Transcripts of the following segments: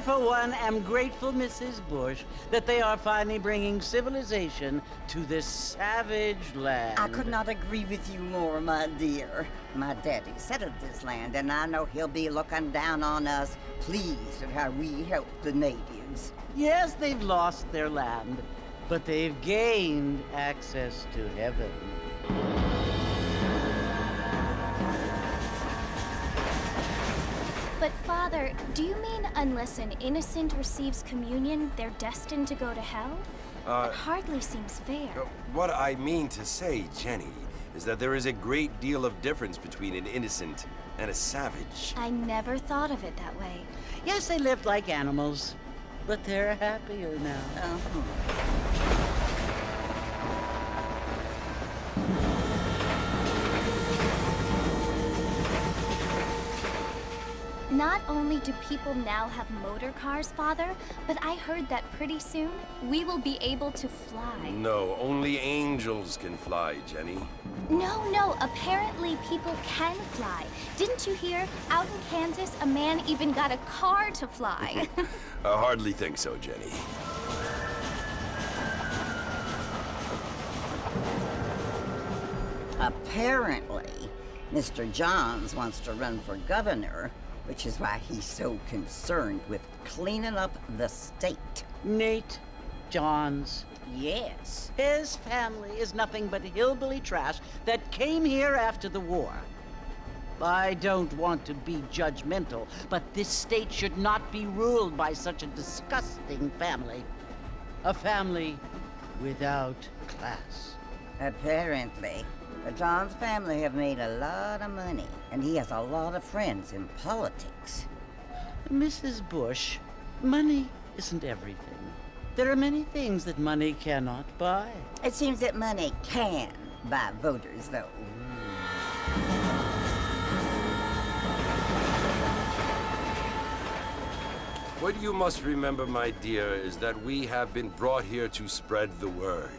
for one, am grateful, Mrs. Bush, that they are finally bringing civilization to this savage land. I could not agree with you more, my dear. My daddy settled this land, and I know he'll be looking down on us, pleased at how we help the natives. Yes, they've lost their land, but they've gained access to heaven. But Father, do you mean unless an innocent receives communion, they're destined to go to hell? It hardly seems fair. What I mean to say, Jenny, is that there is a great deal of difference between an innocent and a savage. I never thought of it that way. Yes, they lived like animals, but they're happier now. Not only do people now have motor cars, Father, but I heard that pretty soon we will be able to fly. No, only angels can fly, Jenny. No, apparently people can fly. Didn't you hear? Out in Kansas, a man even got a car to fly. I hardly think so, Jenny. Apparently, Mr. Johns wants to run for governor, which is why he's so concerned with cleaning up the state. Nate Johns. Yes. His family is nothing but hillbilly trash that came here after the war. I don't want to be judgmental, but this state should not be ruled by such a disgusting family. A family without class. Apparently. The Johns family have made a lot of money, and he has a lot of friends in politics. Mrs. Bush, money isn't everything. There are many things that money cannot buy. It seems that money can buy voters, though. What you must remember, my dear, is that we have been brought here to spread the word.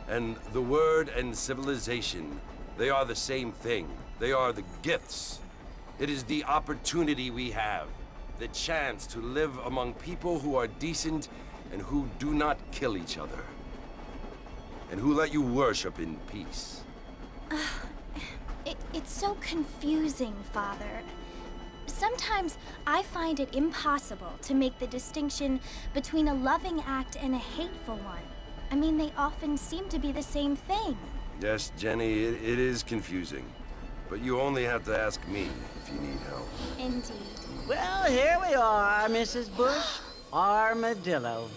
And the word and civilization, they are the same thing. They are the gifts. It is the opportunity we have, the chance to live among people who are decent and who do not kill each other, and who let you worship in peace. It's so confusing, Father. Sometimes I find it impossible to make the distinction between a loving act and a hateful one. I mean, they often seem to be the same thing. Yes, Jenny, it is confusing. But you only have to ask me if you need help. Indeed. Well, here we are, Mrs. Bush. Armadillo.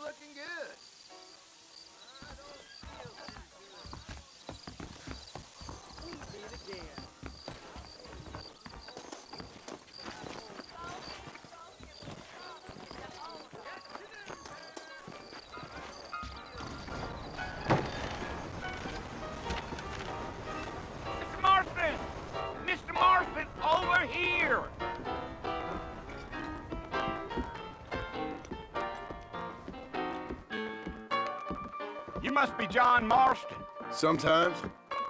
Looking good. I don't feel too good. We did it again. Mr. Marston! Mr. Marston, over here! You must be John Marston. Sometimes.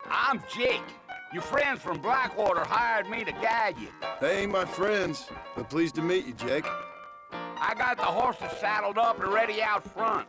I'm Jake. Your friends from Blackwater hired me to guide you. They ain't my friends, but pleased to meet you, Jake. I got the horses saddled up and ready out front.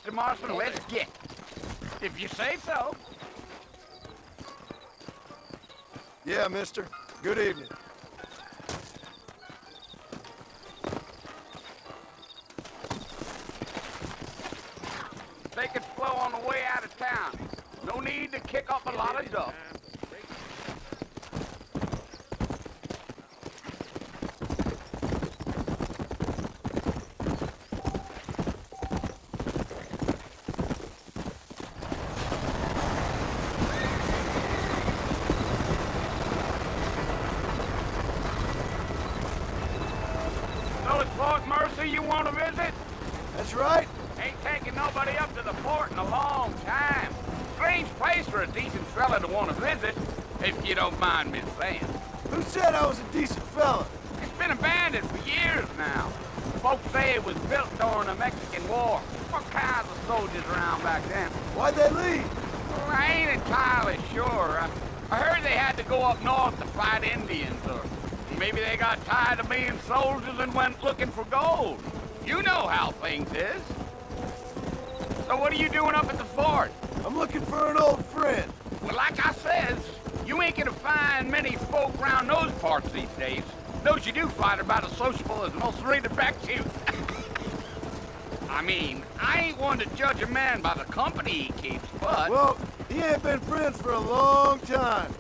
Mr. Marston, let's get. If you say so. Yeah, mister. Good evening. Take it slow on the way out of town. No need to kick up a lot of dust. So it's Fort Mercy you want to visit? That's right. Ain't taking nobody up to the fort in a long time. Strange place for a decent fella to want to visit, if you don't mind me saying. Who said I was a decent fella? It's been abandoned for years now. Folks say it was built during the Mexican War. What kinds of soldiers around back then? Why'd they leave? Well, I ain't entirely sure. I heard they had to go up north to fight Indians, or maybe they got tired of being soldiers and went looking for gold. You know how things is. So what are you doing up at the fort? I'm looking for an old friend. Well, like I says, you ain't gonna find many folk around those parts these days. Those you do find are about as sociable as most read back to. I mean, I ain't one to judge a man by the company he keeps, but... Well, he ain't been friends for a long time.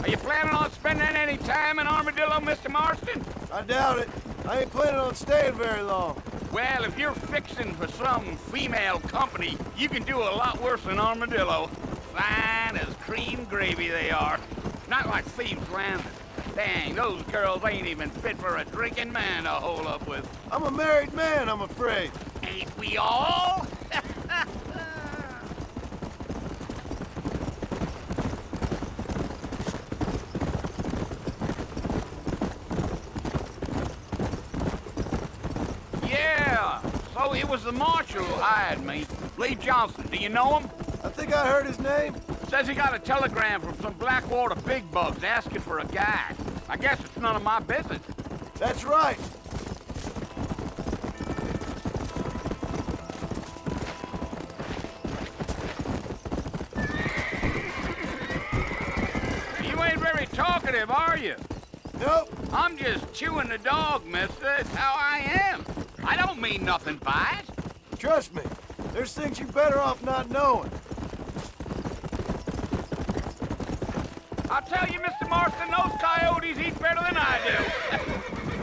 Are you planning on spending any time in Armadillo, Mr. Marston? I doubt it. I ain't planning on staying very long. Well, if you're fixing for some female company, you can do a lot worse than Armadillo. Fine as cream gravy they are. Not like Thieves' Landing. Dang, those girls ain't even fit for a drinking man to hole up with. I'm a married man, I'm afraid. Ain't we all? Yeah, so it was the marshal who hired me. Lee Johnson, do you know him? I think I heard his name. Says he got a telegram from some Blackwater big bugs asking for a guy. I guess it's none of my business. That's right. You ain't very talkative, are you? Nope. I'm just chewing the dog, mister. It's how I am. I don't mean nothing by it. Trust me. There's things you're better off not knowing. I'll tell you, Mr. Marston, those coyotes eat better than I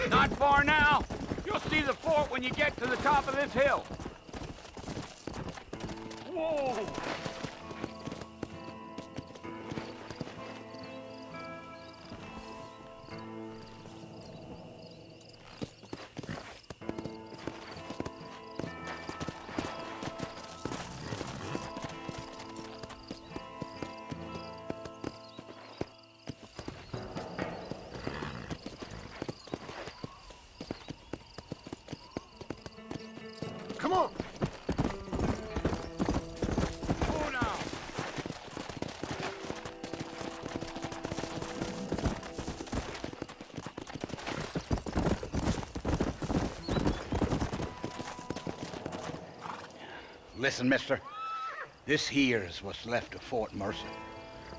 do. Not far now. You'll see the fort when you get to the top of this hill. Whoa! Come on. Oh, no. Listen, mister. This here's what's left of Fort Mercy.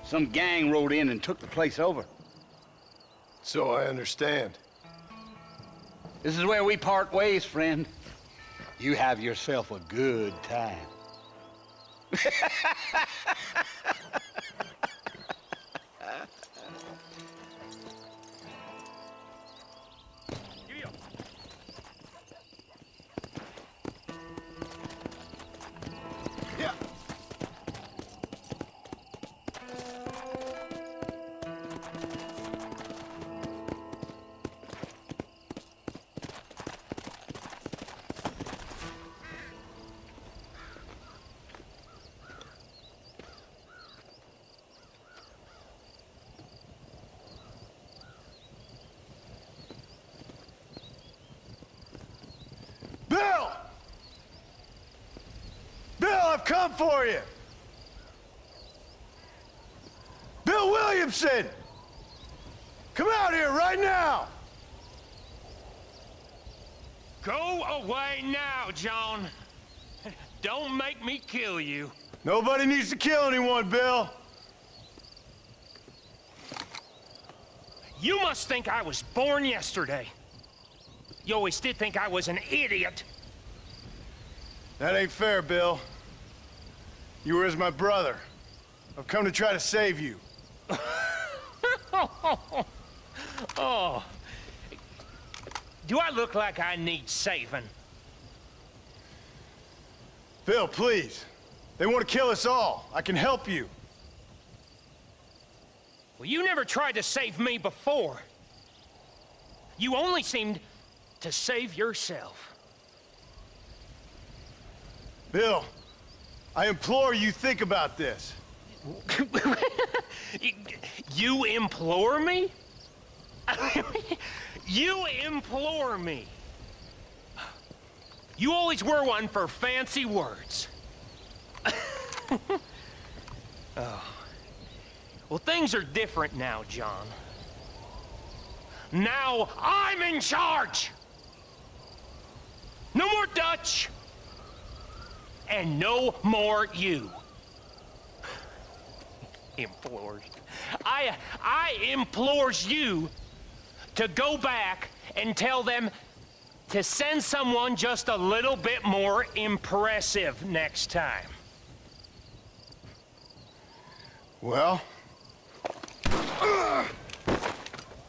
Some gang rode in and took the place over. So I understand. This is where we part ways, friend. You have yourself a good time. Yeah. Bill! Bill, I've come for you! Bill Williams! Williamson! Come out here right now! Go away now, John. Don't make me kill you. Nobody needs to kill anyone, Bill. You must think I was born yesterday. You always did think I was an idiot. That ain't fair, Bill. You were as my brother. I've come to try to save you. Oh. Do I look like I need saving? Bill, please. They want to kill us all. I can help you. Well, you never tried to save me before. You only seemed to save yourself. Bill, I implore you think about this. You implore me? You implore me. You always were one for fancy words. Oh. Well, things are different now, John. Now I'm in charge! No more Dutch! And no more you. Implores. I implores you to go back and tell them to send someone just a little bit more impressive next time. Well?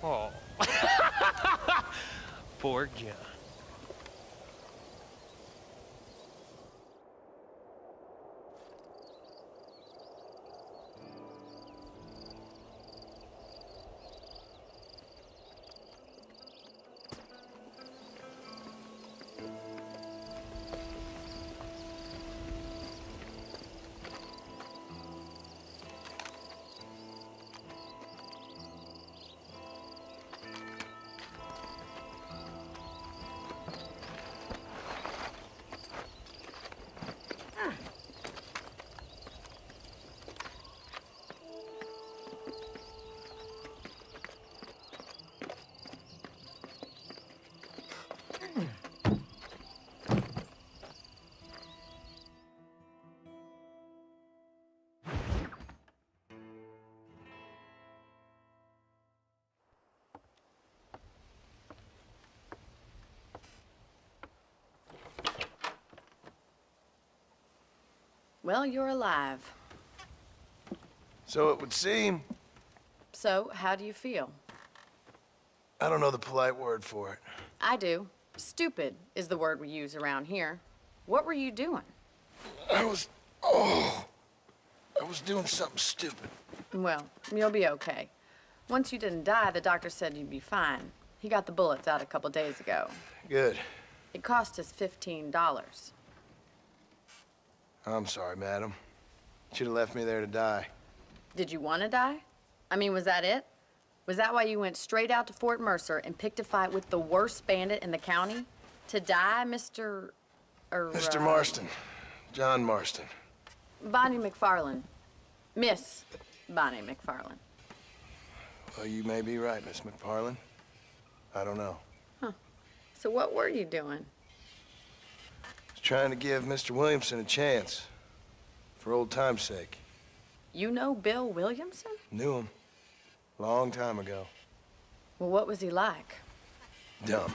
Oh. Poor John. Well, you're alive. So it would seem. So, how do you feel? I don't know the polite word for it. I do. Stupid is the word we use around here. What were you doing? I was doing something stupid. Well, you'll be okay. Once you didn't die, the doctor said you'd be fine. He got the bullets out a couple days ago. Good. It cost us $15. I'm sorry, madam. Should have left me there to die. Did you want to die? I mean, was that it? Was that why you went straight out to Fort Mercer and picked a fight with the worst bandit in the county? To die, Mr. Mr. Marston. John Marston. Bonnie McFarland. Miss Bonnie McFarland. Well, you may be right, Miss McFarland. I don't know. So what were you doing? I was trying to give Mr. Williamson a chance. For old time's sake. You know Bill Williamson? Knew him. Long time ago. Well, what was he like? Dumb.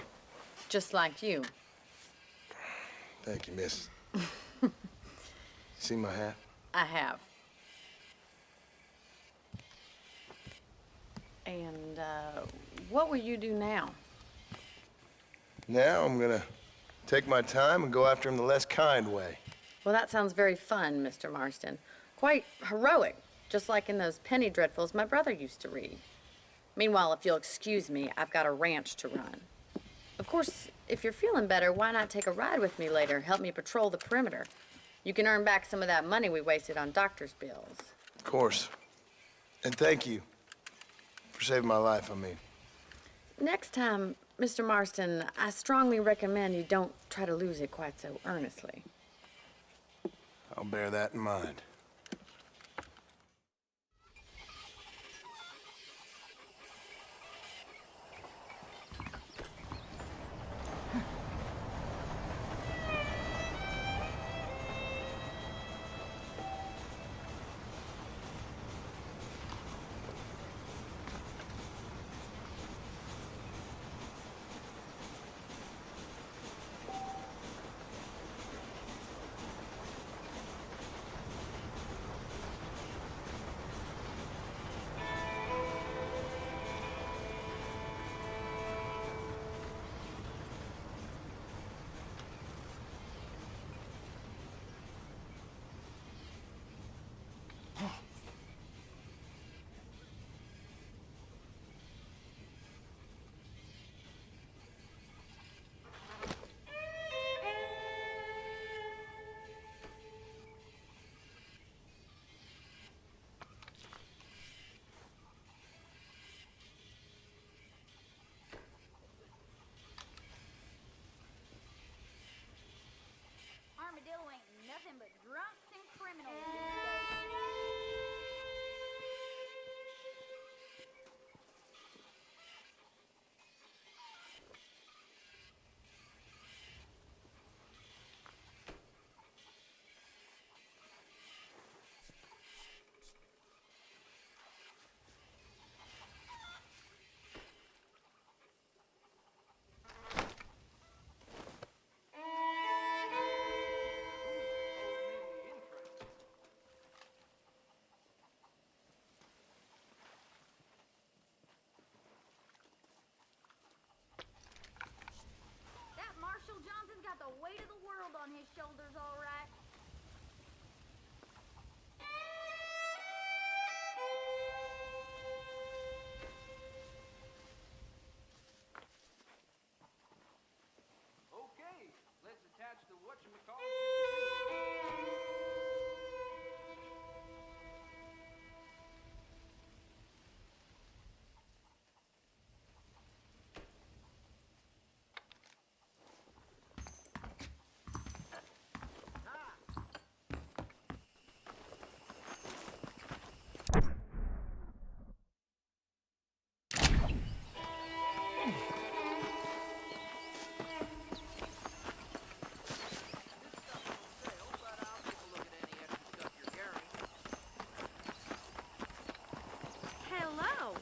Just like you. Thank you, miss. See my hat? I have. And, what will you do now? Now I'm gonna take my time and go after him the less kind way. Well, that sounds very fun, Mr. Marston. Quite heroic, just like in those penny dreadfuls my brother used to read. Meanwhile, if you'll excuse me, I've got a ranch to run. Of course, if you're feeling better, why not take a ride with me later? Help me patrol the perimeter. You can earn back some of that money we wasted on doctor's bills. Of course. And thank you for saving my life, I mean. Next time, Mr. Marston, I strongly recommend you don't try to lose it quite so earnestly. I'll bear that in mind. the weight of the world on his shoulders, all right. Okay, let's attach the whatchamacallit. Hello.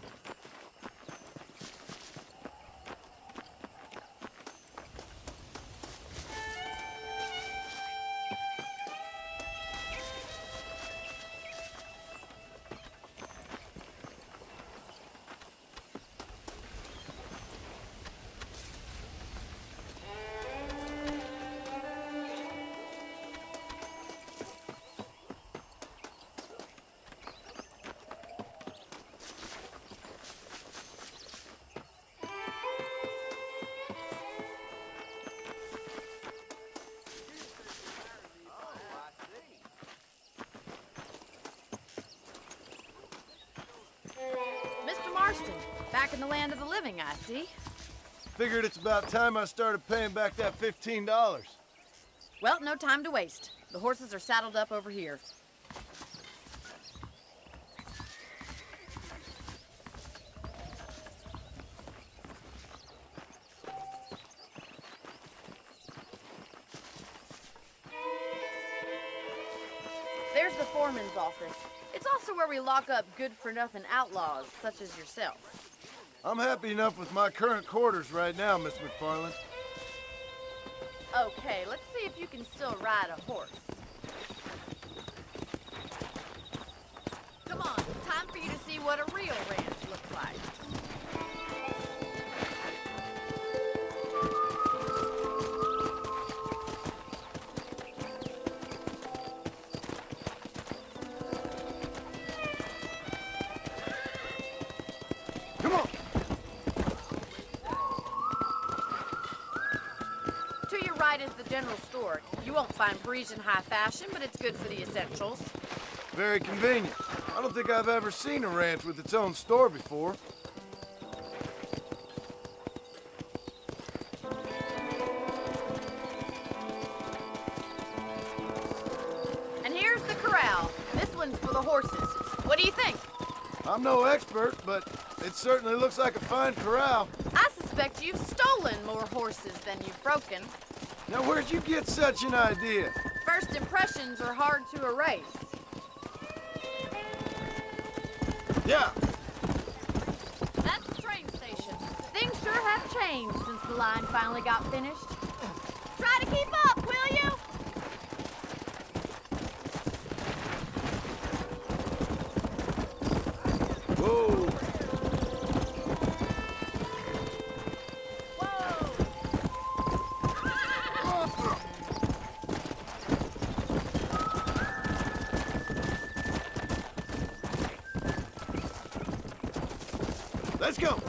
Mr. Marston, back in the land of the living, I see. Figured it's about time I started paying back that $15. Well, no time to waste. The horses are saddled up over here. There's the foreman's office. It's also where we lock up good-for-nothing outlaws, such as yourself. I'm happy enough with my current quarters right now, Miss McFarland. Okay, let's see if you can still ride a horse. Come on, time for you to see what a real ranch looks like. Come on! To your right is the general store. You won't find Parisian high fashion, but it's good for the essentials. Very convenient. I don't think I've ever seen a ranch with its own store before. And here's the corral. This one's for the horses. What do you think? I'm no expert, but it certainly looks like a fine corral. I suspect you've stolen more horses than you've broken. Now, where'd you get such an idea? First impressions are hard to erase. Yeah, That's the train station. Things sure have changed since the line finally got finished. Try to keep up, will you? whoa. Let's go.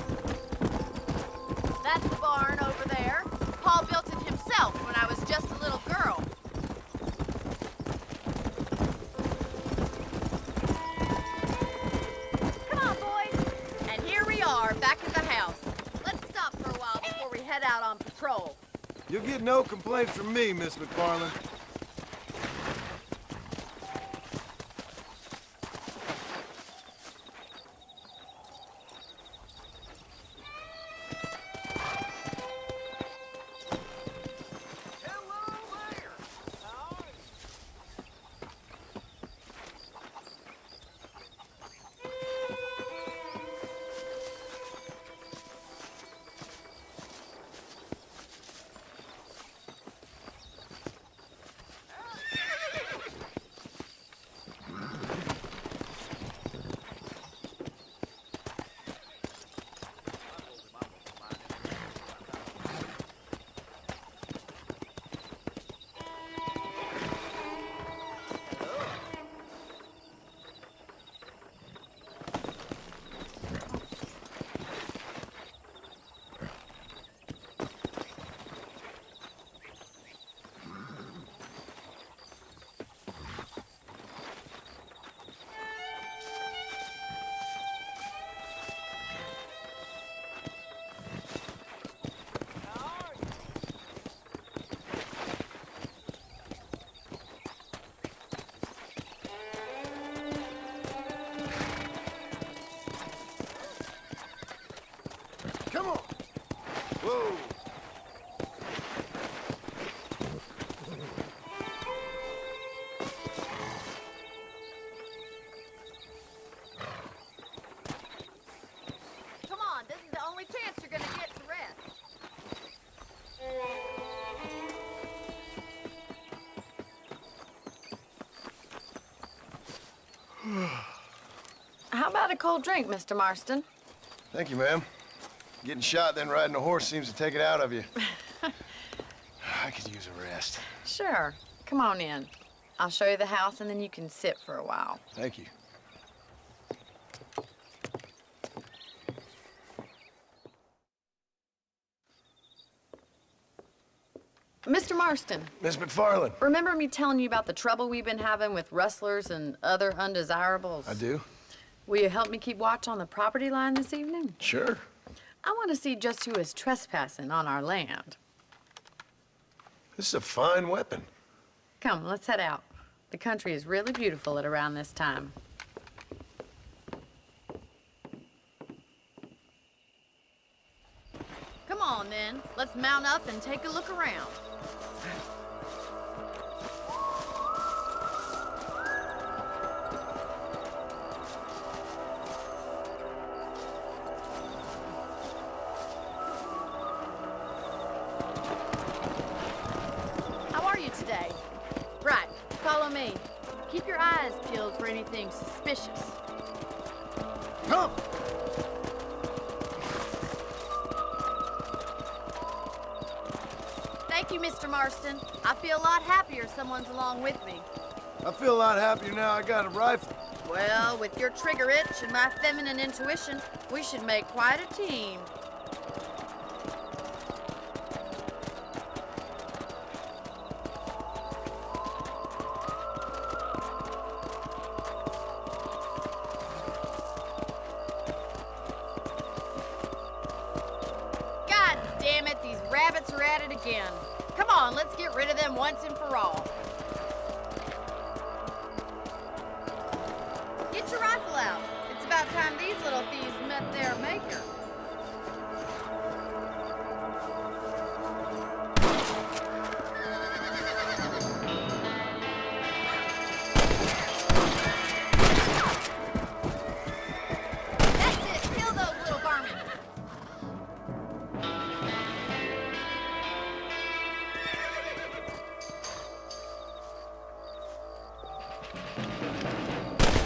That's the barn over there. Paul built it himself when I was just a little girl. Come on, boys. And here we are, back at the house. Let's stop for a while before we head out on patrol. You'll get no complaints from me, Miss McFarland. Hello there. How are you? How about a cold drink, Mr. Marston? Thank you, ma'am. Getting shot, then riding a horse seems to take it out of you. I could use a rest. Sure. Come on in. I'll show you the house, and then you can sit for a while. Thank you. Mr. Marston, Miss McFarland. remember me telling you about the trouble we've been having with rustlers and other undesirables? I do? Will you help me keep watch on the property line this evening? Sure. I want to see just who is trespassing on our land. This is a fine weapon. Come, let's head out. The country is really beautiful at around this time. Come on, then. Let's mount up and take a look around. How are you today? Right, follow me. Keep your eyes peeled for anything suspicious. Come! Thank you, Mr. Marston. I feel a lot happier someone's along with me. I feel a lot happier now I got a rifle. Well, with your trigger itch and my feminine intuition, we should make quite a team. God damn it, these rabbits are at it again. Come on, let's get rid of them once and for all. Get your rifle out. It's about time these little thieves met their maker. That's it. Kill those little varmints.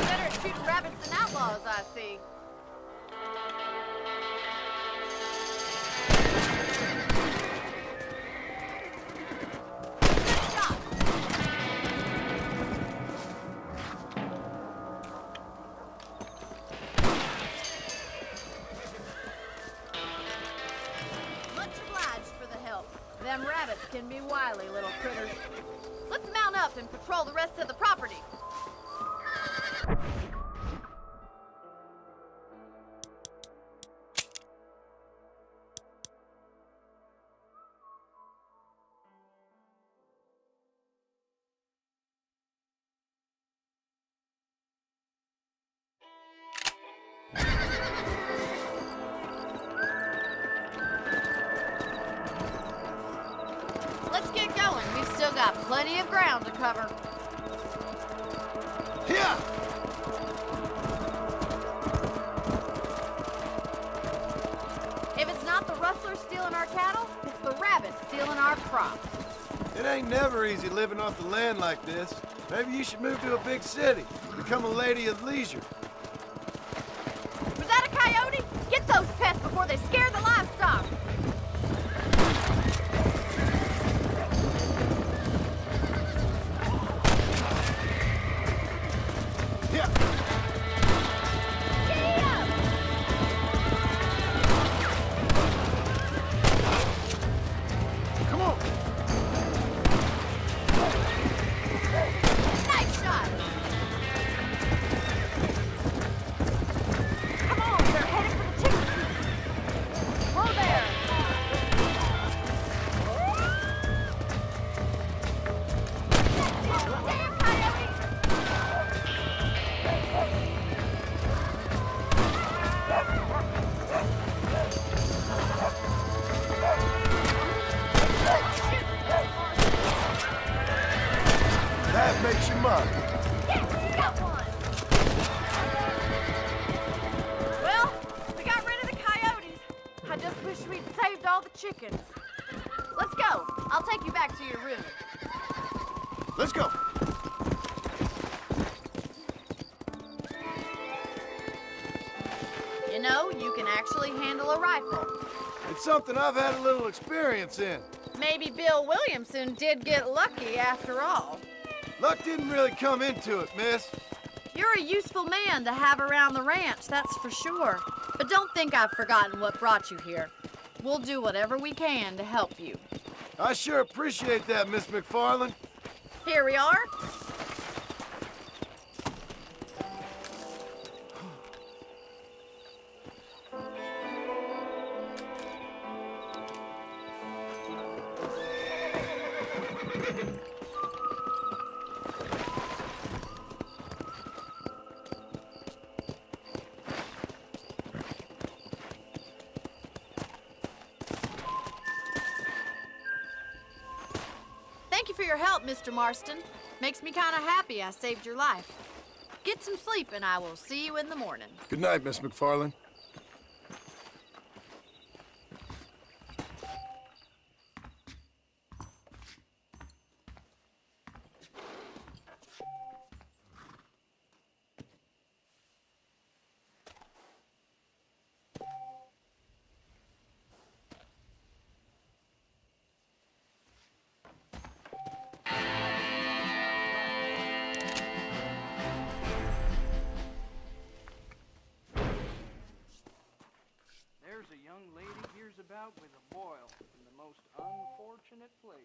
Better at shooting rabbits than outlaws, I see. Good shot. Much obliged for the help. Them rabbits can be wily little critters. Let's mount up and patrol the rest of the property. Let's get going. We've still got plenty of ground to cover. Here! If it's not the rustlers stealing our cattle, it's the rabbits stealing our crops. It ain't never easy living off the land like this. Maybe you should move to a big city. Become a lady of leisure. Was that a coyote? Get those pests before they scare the livestock. Here! Come on! Nice shot. Come on, they're headed for the chicken coop. Whoa there. Damn coyote. That makes you mine. Yes, got one. Well, we got rid of the coyotes. I just wish we'd saved all the chickens. Let's go. I'll take you back to your room. Let's go. a rifle. It's something I've had a little experience in. Maybe Bill Williamson did get lucky after all. Luck didn't really come into it, miss. You're a useful man to have around the ranch, that's for sure. But don't think I've forgotten what brought you here. We'll do whatever we can to help you. I sure appreciate that, Miss McFarland. Here we are. Thank you for your help, Mr. Marston. Makes me kind of happy I saved your life. Get some sleep and I will see you in the morning. Good night, Miss McFarland. There's a young lady hears about with a boil in the most unfortunate place.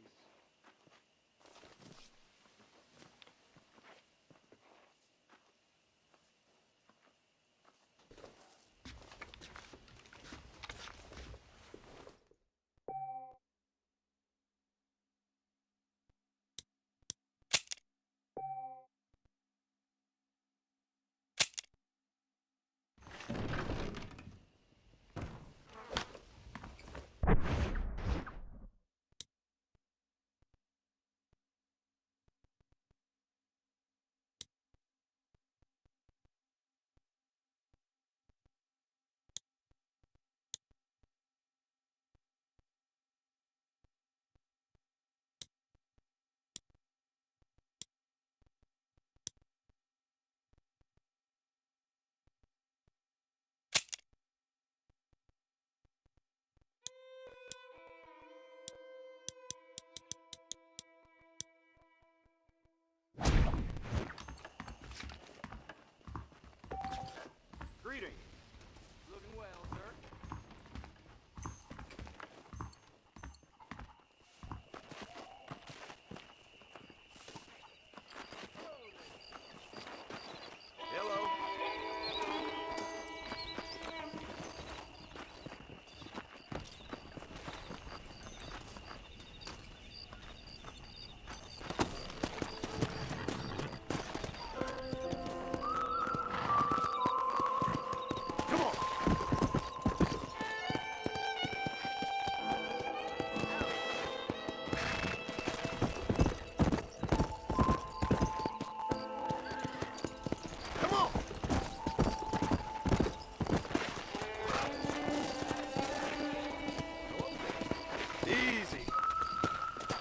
Greetings. Looking well, sir. Hello. Easy.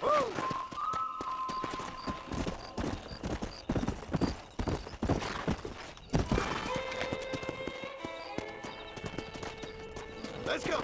Whoa. Let's go.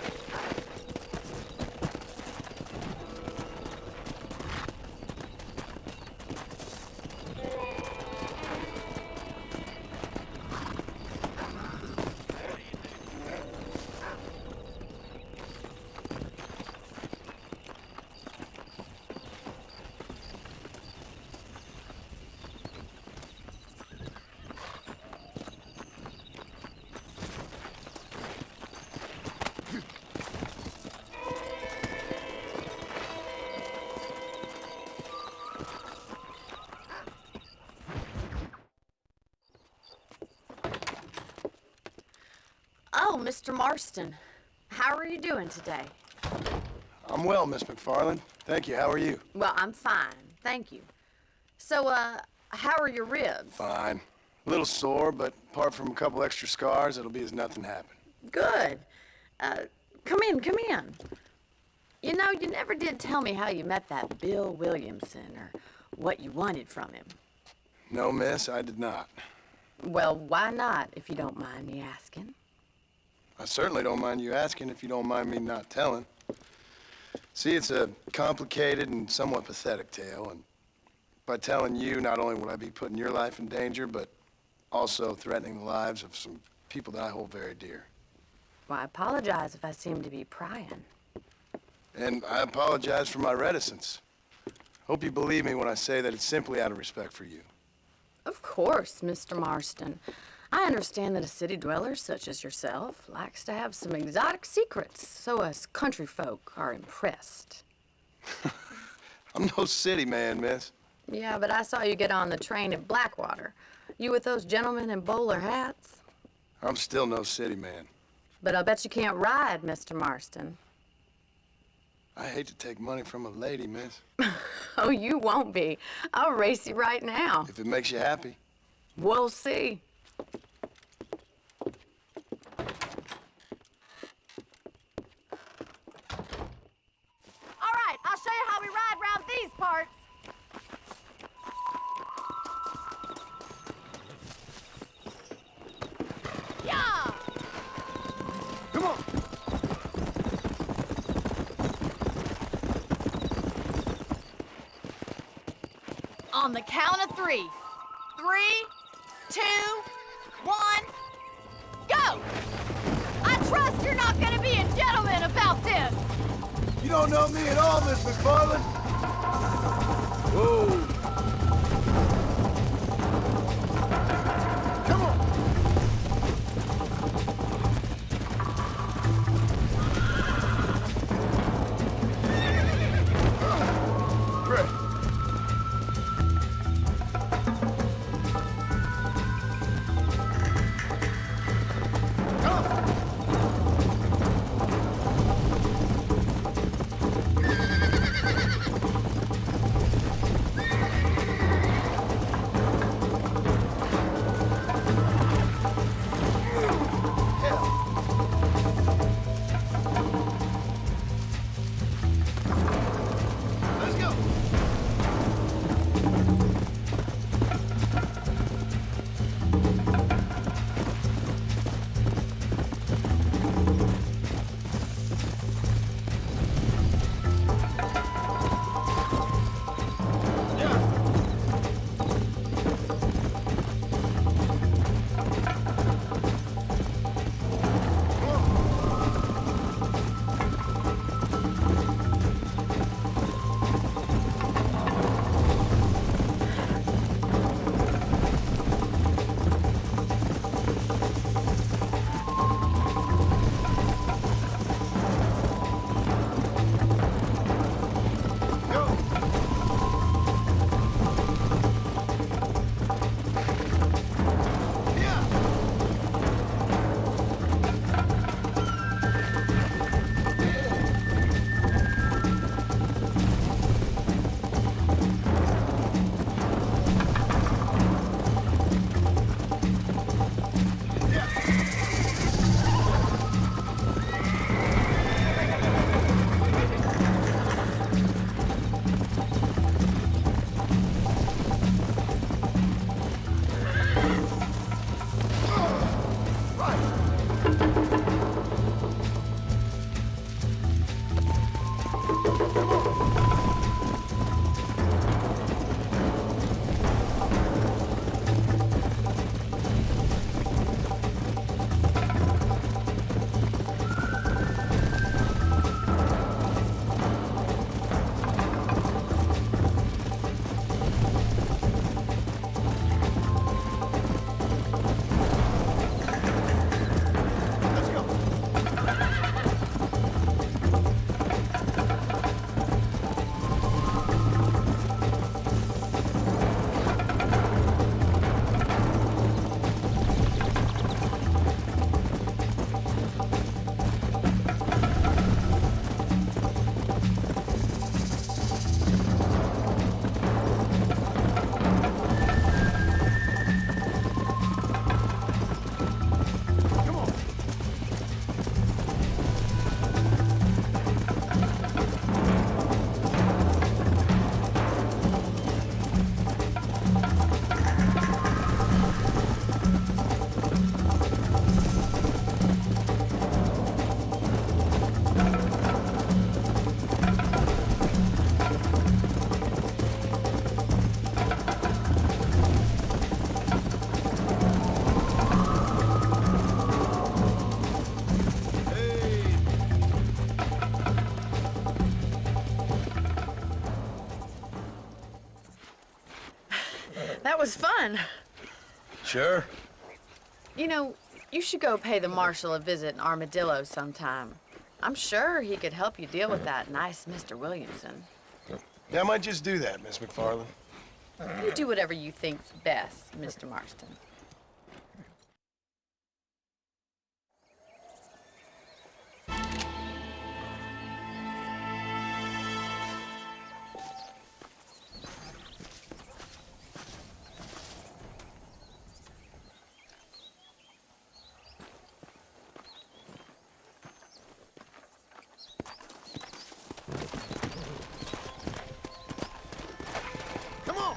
Oh, Mr. Marston. How are you doing today? I'm well, Miss McFarland. Thank you. How are you? Well, I'm fine. Thank you. So, how are your ribs? Fine. A little sore, but apart from a couple extra scars, it'll be as nothing happened. Good. Come in, come in. You know, you never did tell me how you met that Bill Williamson or what you wanted from him. No, miss, I did not. Well, why not, if you don't mind me asking? I certainly don't mind you asking if you don't mind me not telling. See, it's a complicated and somewhat pathetic tale, and by telling you, not only will I be putting your life in danger, but also threatening the lives of some people that I hold very dear. Well, I apologize if I seem to be prying. And I apologize for my reticence. Hope you believe me when I say that it's simply out of respect for you. Of course, Mr. Marston. I understand that a city dweller such as yourself likes to have some exotic secrets, so us country folk are impressed. I'm no city man, miss. Yeah, but I saw you get on the train at Blackwater. You with those gentlemen in bowler hats? I'm still no city man. But I bet you can't ride, Mr. Marston. I hate to take money from a lady, miss. Oh, you won't be. I'll race you right now. If it makes you happy. We'll see. All right, I'll show you how we ride around these parts. Yeah! Come on! On the count of 3. 3, 2, 1, go! I trust you're not gonna be a gentleman about this. You don't know me at all, Miss McFarland. Whoa. Come on. Great. Come. That was fun. Sure. You know, you should go pay the marshal a visit in Armadillo sometime. I'm sure he could help you deal with that nice Mr. Williamson. Yeah, I might just do that, Miss McFarland. You do whatever you think's best, Mr. Marston. Come on!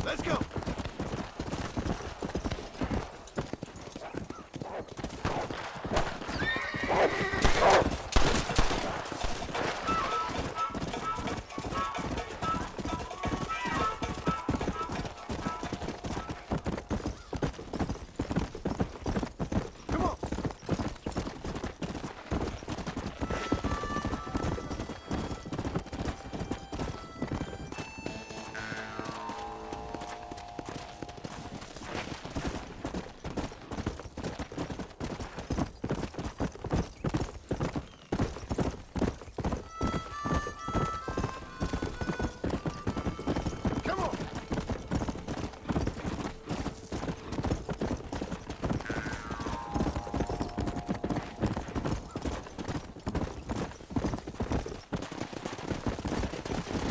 Let's go! Come on! Come on!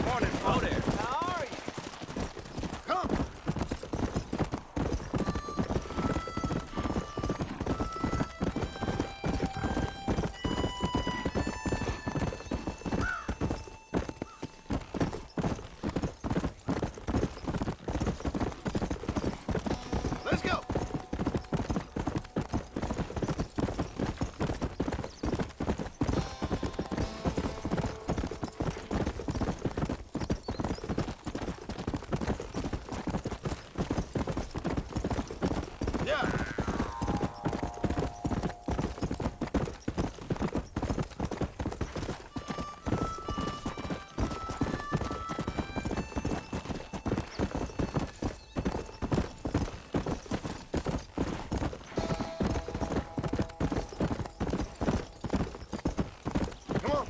Morning, hello there. How are you? Come! Let's go! Yeah! Come on!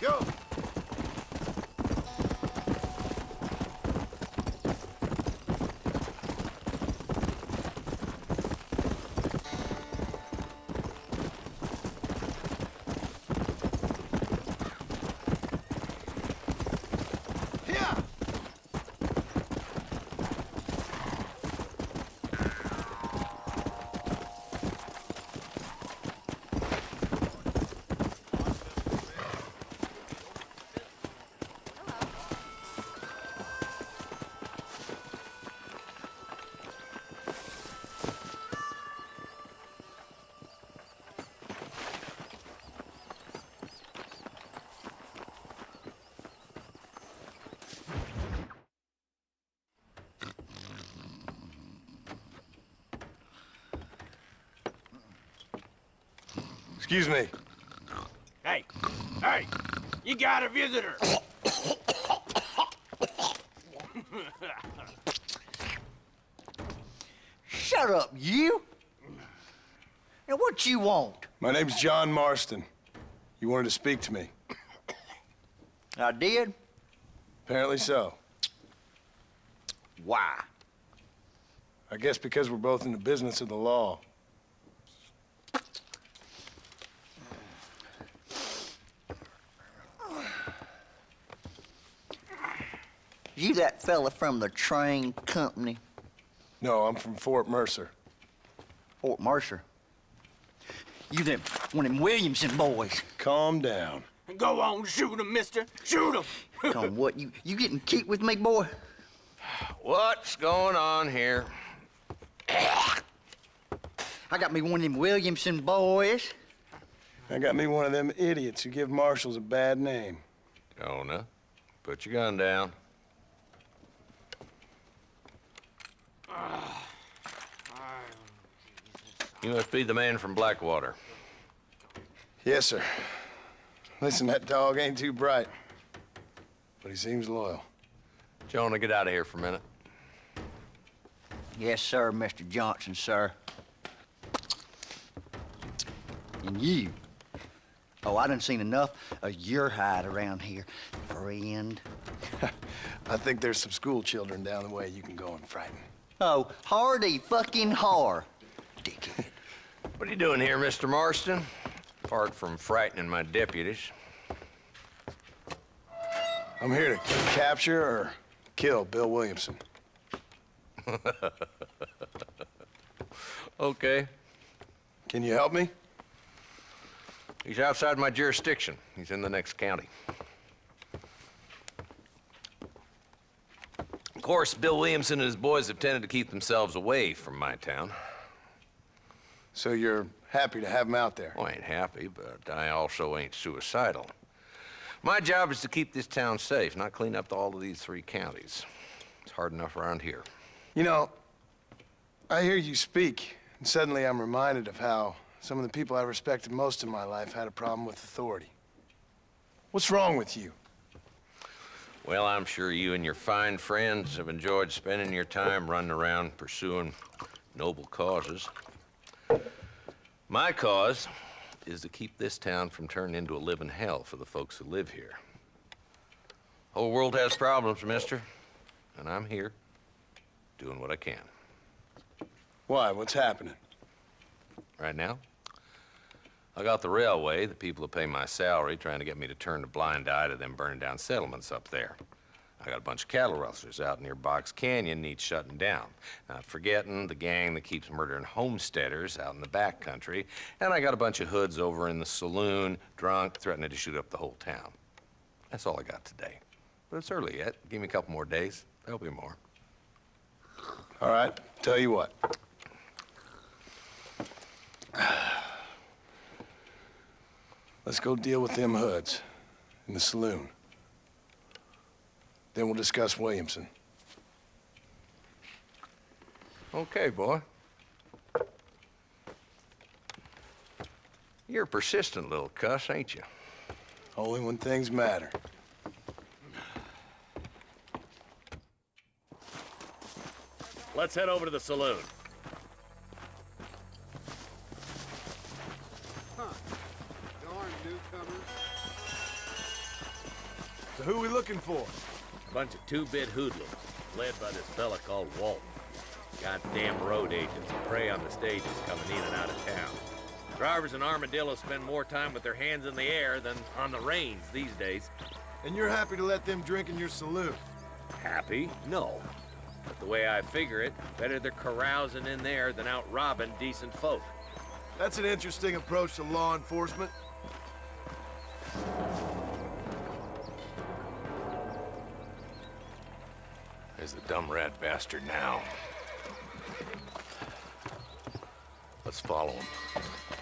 Go! Here! Excuse me. Hey, hey, you got a visitor. Shut up, you! Now, what you want? My name's John Marston. You wanted to speak to me. I did? Apparently so. Why? I guess because we're both in the business of the law. You that fella from the train company? No, I'm from Fort Mercer. Fort Mercer? You them one of them Williamson boys. Calm down. Go on, shoot him, mister. Shoot him. Come on, what, you getting kicked with me, boy? What's going on here? I got me one of them Williamson boys. I got me one of them idiots who give marshals a bad name. Jonah, put your gun down. You must be the man from Blackwater. Yes, sir. Listen, that dog ain't too bright, but he seems loyal. Jonah, get out of here for a minute. Yes, sir, Mr. Johnson, sir. And you. Oh, I done seen enough of your hide around here, friend. I think there's some school children down the way you can go and frighten. Oh, hardy fucking har. Dickhead. What are you doing here, Mr. Marston? Apart from frightening my deputies. I'm here to capture or kill Bill Williamson. Okay. Can you help me? He's outside my jurisdiction. He's in the next county. Of course, Bill Williamson and his boys have tended to keep themselves away from my town. So you're happy to have him out there? Well, I ain't happy, but I also ain't suicidal. My job is to keep this town safe, not clean up all of these 3 counties. It's hard enough around here. You know, I hear you speak, and suddenly I'm reminded of how some of the people I respected most in my life had a problem with authority. What's wrong with you? Well, I'm sure you and your fine friends have enjoyed spending your time running around pursuing noble causes. My cause is to keep this town from turning into a living hell for the folks who live here. Whole world has problems, mister, and I'm here doing what I can. Why? What's happening? Right now, I got the railway, the people who pay my salary, trying to get me to turn a blind eye to them burning down settlements up there. I got a bunch of cattle rustlers out near Box Canyon needs shutting down. Not forgetting the gang that keeps murdering homesteaders out in the back country. And I got a bunch of hoods over in the saloon, drunk, threatening to shoot up the whole town. That's all I got today. But it's early yet. Give me a couple more days. There'll be more. All right, tell you what. Let's go deal with them hoods in the saloon. Then we'll discuss Williamson. Okay, boy. You're a persistent little cuss, ain't you? Only when things matter. Let's head over to the saloon. Darn newcomers. So who are we looking for? A bunch of 2-bit hoodlums, led by this fella called Walton. Goddamn road agents who prey on the stages coming in and out of town. Drivers in Armadillo spend more time with their hands in the air than on the reins these days. And you're happy to let them drink in your saloon? Happy? No. But the way I figure it, better they're carousing in there than out robbing decent folk. That's an interesting approach to law enforcement. There's the dumb rat bastard now. Let's follow him.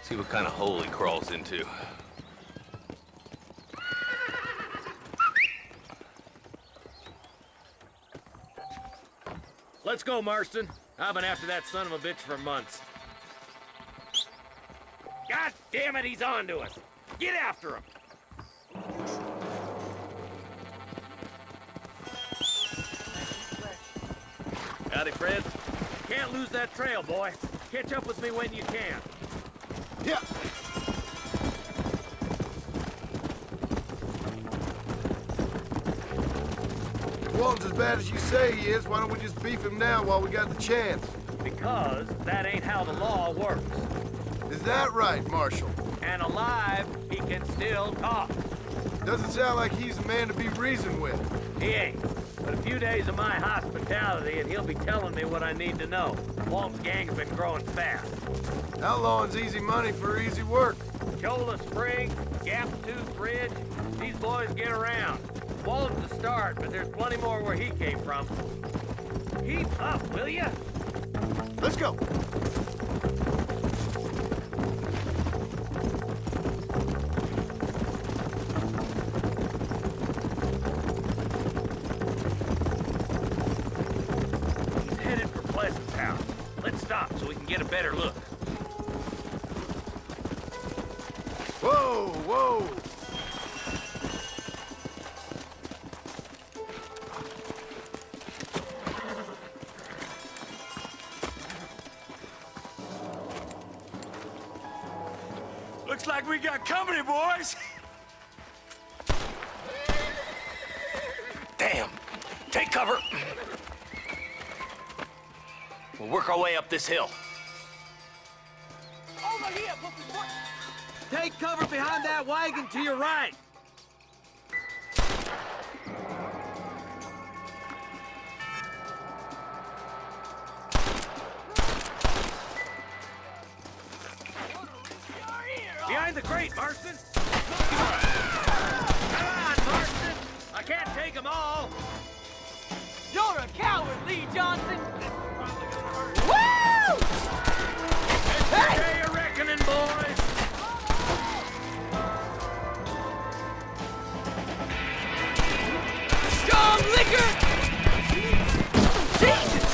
See what kind of hole he crawls into. Let's go, Marston. I've been after that son of a bitch for months. God damn it, he's on to us. Get after him. Howdy, Fred. Can't lose that trail, boy. Catch up with me when you can. Yeah. Walton's as bad as you say he is, why don't we just beef him now while we got the chance? Because that ain't how the law works. Is that right, Marshal? And alive, he can still talk. Doesn't sound like he's a man to be reasoned with. He ain't. But a few days of my hospitality and he'll be telling me what I need to know. Walt's gang's been growing fast. Outlawing's easy money for easy work. Cholla Spring, Gap Tooth Ridge, these boys get around. Walton's the start, but there's plenty more where he came from. Keep up, will ya? Let's go. He's headed for Pleasant Town. Let's stop so we can get a better look. Whoa, whoa! Looks like we got company, boys. Damn! Take cover! We'll work our way up this hill. Take cover behind that wagon to your right. Behind the crate, Marston! Come on, Marston! I can't take them all! You're a coward, Lee Johnson! Woo! Hey! Day of reckoning, boys! Strong liquor! Jesus!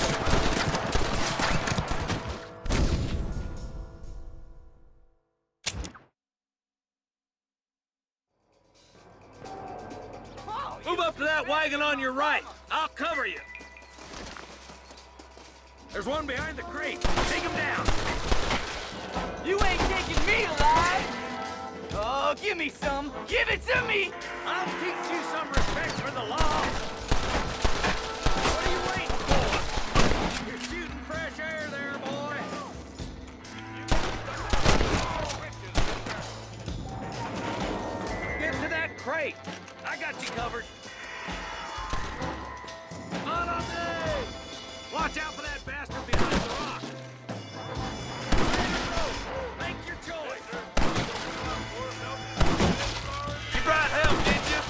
Move up to that wagon on your right. I'll cover you. There's one behind the crate. Take him down. You ain't taking me alive! Oh, give me some! Give it to me! I'll teach you some respect for the law. What are you waiting for? You're shooting fresh air there, boy. Get to that crate. I got you covered. On up there! Watch out for that bastard behind the rock. Make your choice. You brought help, did you?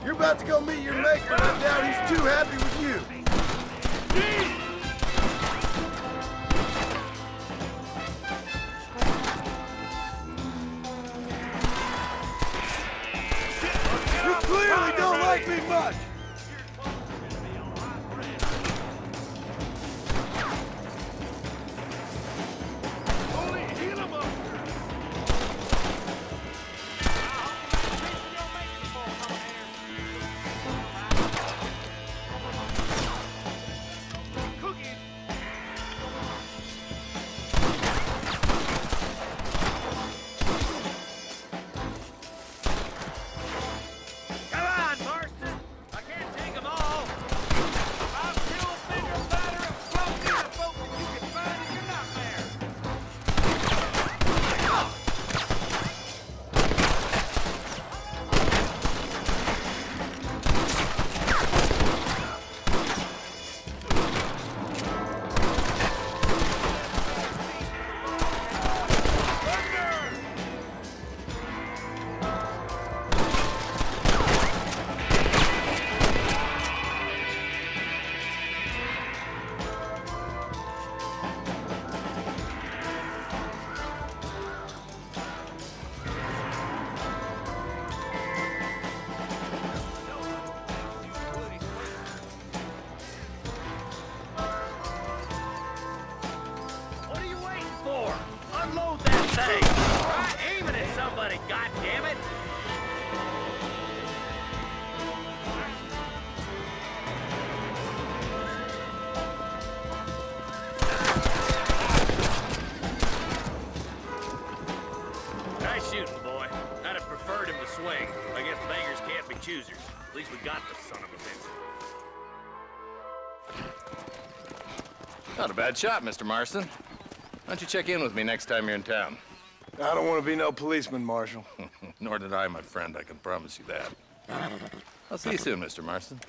You're about to go meet your maker, and I doubt he's too happy with you. You clearly don't like me much. Hey, try aiming at somebody, goddammit! Nice shooting, boy. I'd have preferred him to swing. I guess beggars can't be choosers. At least we got the son of a bitch. Not a bad shot, Mr. Marston. Why don't you check in with me next time you're in town? I don't want to be no policeman, Marshal. Nor did I, my friend. I can promise you that. I'll see you soon, Mr. Marston.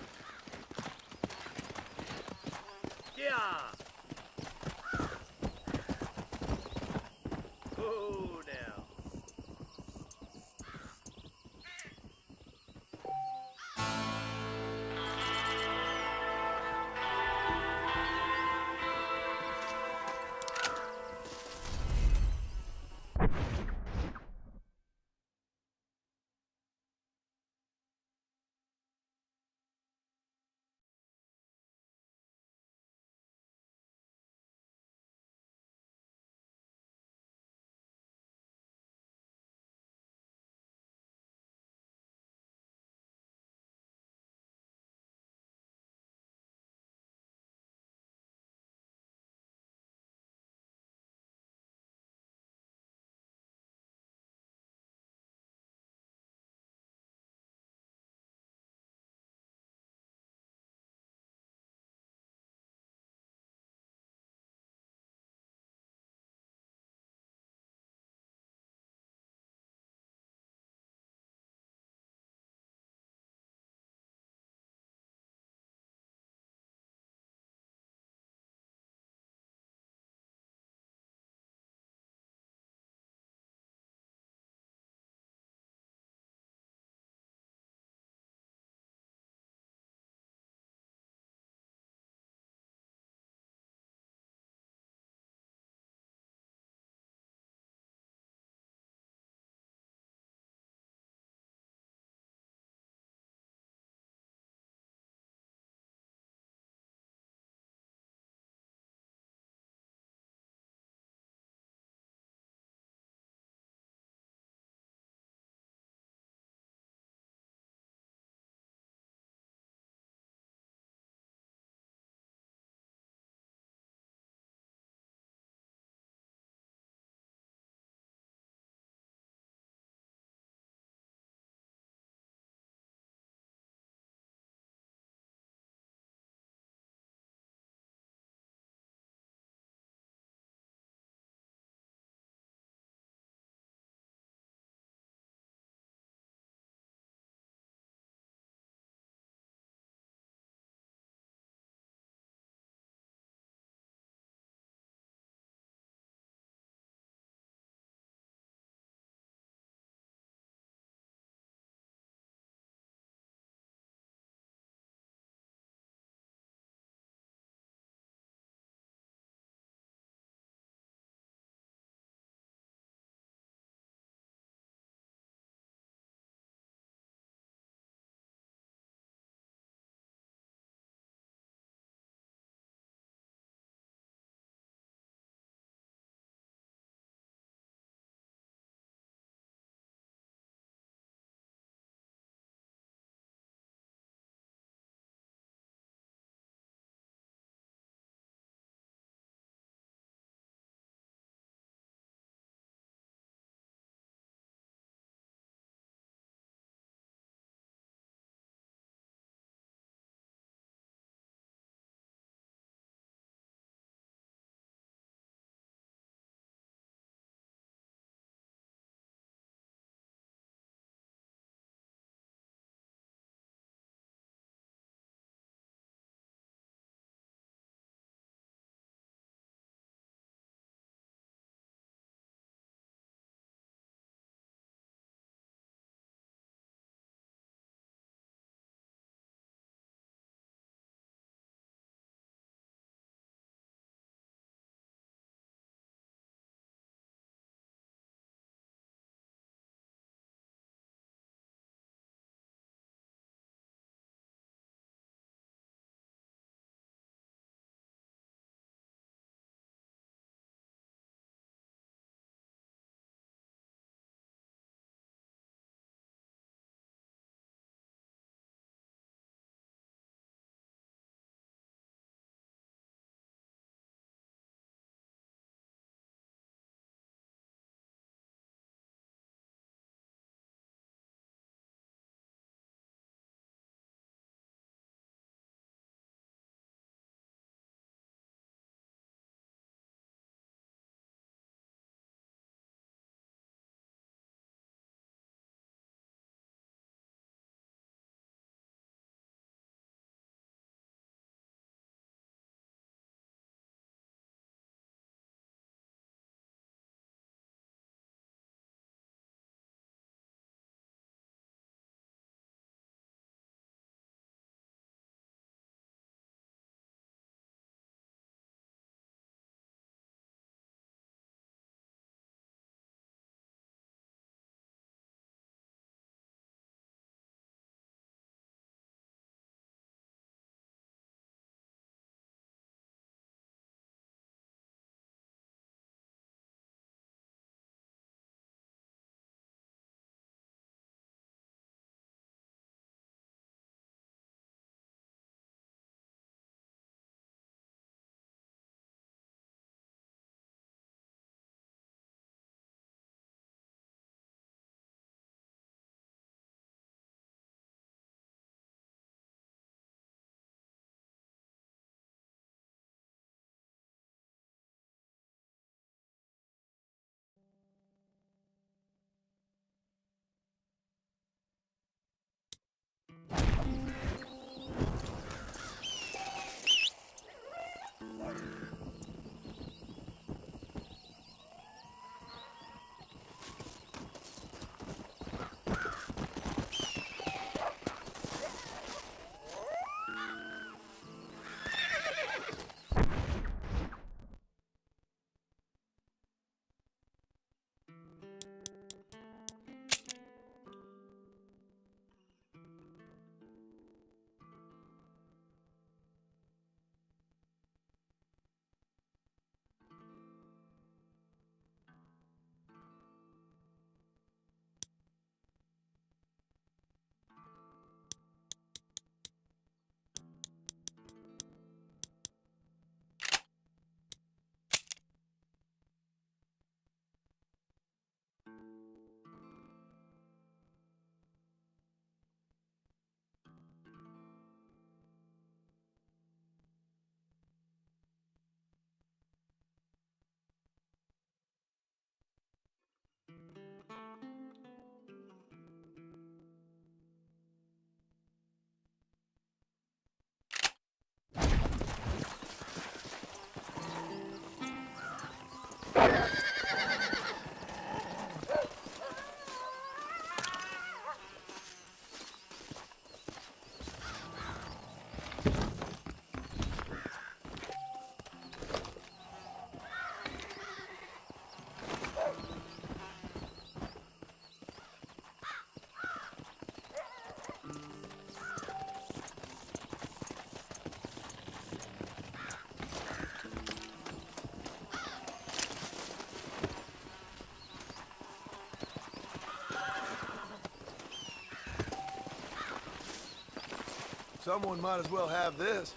Someone might as well have this.